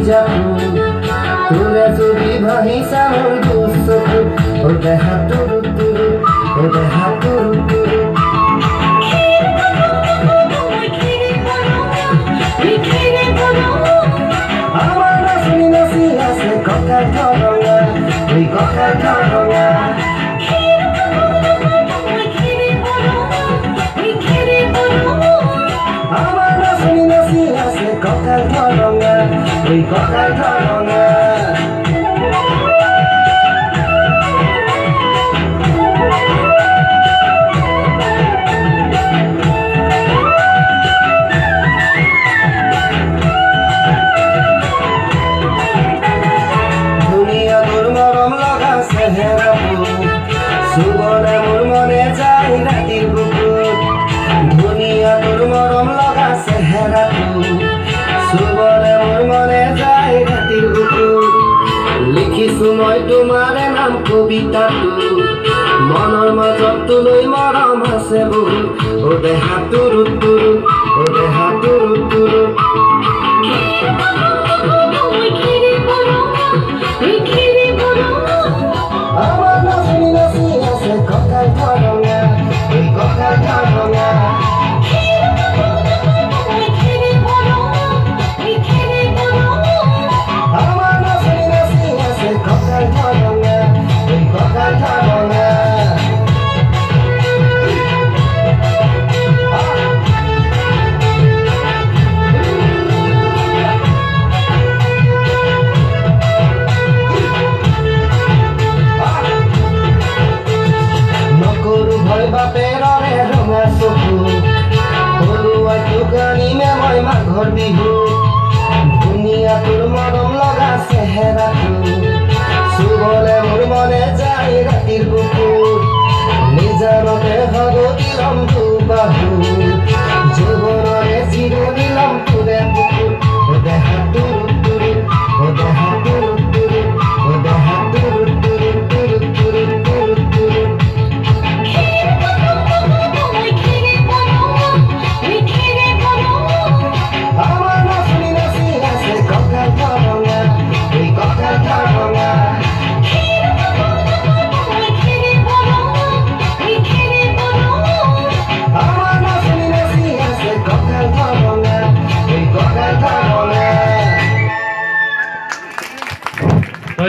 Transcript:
জাপু তোৰে যদি ভাহিছা মোৰ দুচকু ও দেহা তুৰু তুৰু ও দেহা তুৰু তুৰু আমার নাচনি নাচি আছে ককাল ধরঙা ওই ককাল ধরঙা আমার নাচনি নাচি আছে ককাল ধরঙা ওই ককাল ধরঙা সুবনে মোর মনে যাই রাতির বুকুত ধুনিয়া তোর মরম লগা চেহেরাটো সুবনে মোর মনে যাই রাতির বুকুত লিখিছো মই তোমাৰে নাম কবিতাটো মনৰ মাজত তুলৈ মৰম আছে বহুত ও দেহা তুৰু তুৰু ও দেহা তুৰু তুৰু আমার নাচনি নাচি আছে ককাল ধরঙা ওই ককাল ধরঙা আমার নাচনি নাচি আছে ককাল ধরঙা ওই ককাল ধরঙা বাপেৰৰে ৰঙা চকু সৰুৱা দোকানী মে মই মাঘৰ বিহু